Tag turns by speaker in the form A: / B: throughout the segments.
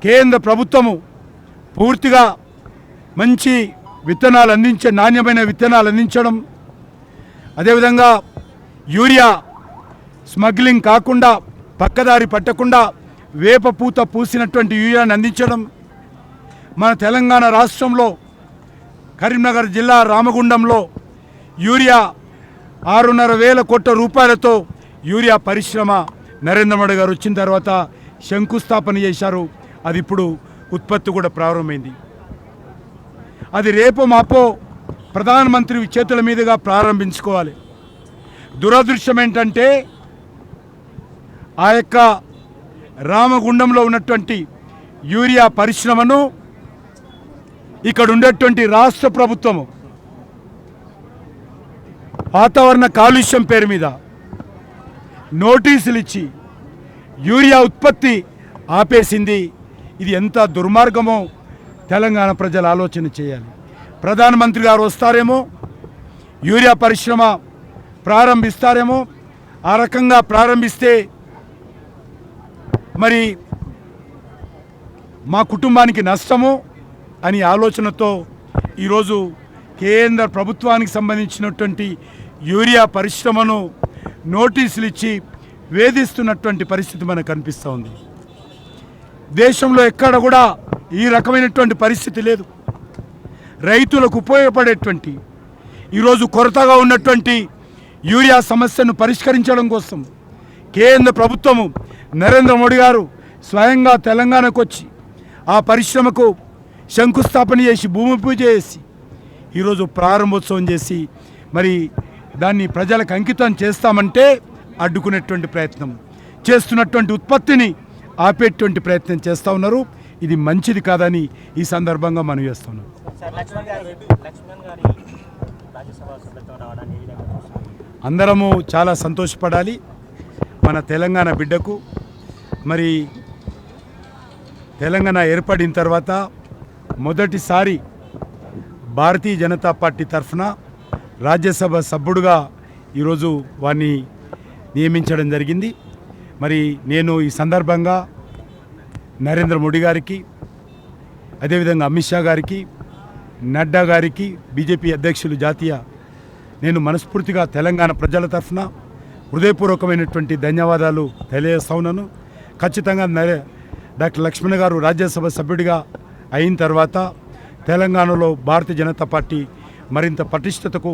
A: కేంద్ర ప్రభుత్వము పూర్తిగా మంచి విత్తనాలు నాణ్యమైన విత్తనాలు అందించడం, అదేవిధంగా యూరియా స్మగ్లింగ్ కాకుండా పక్కదారి పట్టకుండా వేప పూత పూసినటువంటి యూరియాను అందించడం, మన తెలంగాణ రాష్ట్రంలో కరీంనగర్ జిల్లా రామగుండంలో యూరియా 6,500 కోట్ల రూపాయలతో యూరియా పరిశ్రమ నరేంద్ర మోడీ గారు వచ్చిన తర్వాత శంకుస్థాపన చేశారు. అది ఇప్పుడు ఉత్పత్తి కూడా ప్రారంభమైంది. అది రేపు మాపో ప్రధానమంత్రి చేతుల మీదుగా ప్రారంభించుకోవాలి. దురదృష్టం ఏంటంటే ఆ యొక్క రామగుండంలో ఉన్నటువంటి యూరియా పరిశ్రమను ఇక్కడ ఉండేటువంటి రాష్ట్ర ప్రభుత్వము వాతావరణ కాలుష్యం పేరు మీద నోటీసులు ఇచ్చి యూరియా ఉత్పత్తి ఆపేసింది. ఇది ఎంత దుర్మార్గమో తెలంగాణ ప్రజలు ఆలోచన చేయాలి. ప్రధానమంత్రి గారు వస్తారేమో, యూరియా పరిశ్రమ ప్రారంభిస్తారేమో. ఆ రకంగా ప్రారంభిస్తే మరి మా కుటుంబానికి నష్టము అని ఆలోచనతో ఈరోజు కేంద్ర ప్రభుత్వానికి సంబంధించినటువంటి యూరియా పరిశ్రమను నోటీసులు ఇచ్చి వేధిస్తున్నటువంటి పరిస్థితి మనకు కనిపిస్తూ ఉంది. దేశంలో ఎక్కడ కూడా ఈ రకమైనటువంటి పరిస్థితి లేదు. రైతులకు ఉపయోగపడేటువంటి ఈరోజు కొరతగా ఉన్నటువంటి యూరియా సమస్యను పరిష్కరించడం కోసం కేంద్ర ప్రభుత్వము నరేంద్ర మోడీ గారు స్వయంగా తెలంగాణకు వచ్చి ఆ పరిశ్రమకు శంకుస్థాపన చేసి భూమి పూజ చేసి ఈరోజు ప్రారంభోత్సవం చేసి మరి దాన్ని ప్రజలకు అంకితం చేస్తామంటే అడ్డుకునేటువంటి ప్రయత్నం చేస్తున్నటువంటి ఉత్పత్తిని ఆపేటువంటి ప్రయత్నం చేస్తూ ఉన్నారు. ఇది మంచిది కాదని ఈ సందర్భంగా మనం చేస్తున్నాం. అందరము చాలా సంతోషపడాలి. మన తెలంగాణ బిడ్డకు మరి తెలంగాణ ఏర్పడిన తర్వాత మొదటిసారి భారతీయ జనతా పార్టీ తరఫున రాజ్యసభ సభ్యుడుగా ఈరోజు వారిని నియమించడం జరిగింది. మరి నేను ఈ సందర్భంగా నరేంద్ర మోడీ గారికి, అదేవిధంగా అమిత్ షా గారికి, నడ్డా గారికి, బీజేపీ అధ్యక్షులు జాతీయ నేను మనస్ఫూర్తిగా తెలంగాణ ప్రజల తరఫున హృదయపూర్వకమైనటువంటి ధన్యవాదాలు తెలియజేస్తా ఉన్నాను. ఖచ్చితంగా డాక్టర్ లక్ష్మణ్ గారు రాజ్యసభ సభ్యుడిగా అయిన తర్వాత తెలంగాణలో భారతీయ జనతా పార్టీ మరింత పటిష్టతకు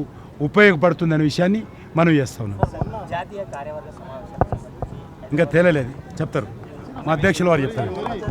A: ఉపయోగపడుతుందనే విషయాన్ని మనం చేస్తా ఉన్నాం. ఇంకా తేలలేదు, చెప్తారు మా అధ్యక్షుల వారు చెప్తారు.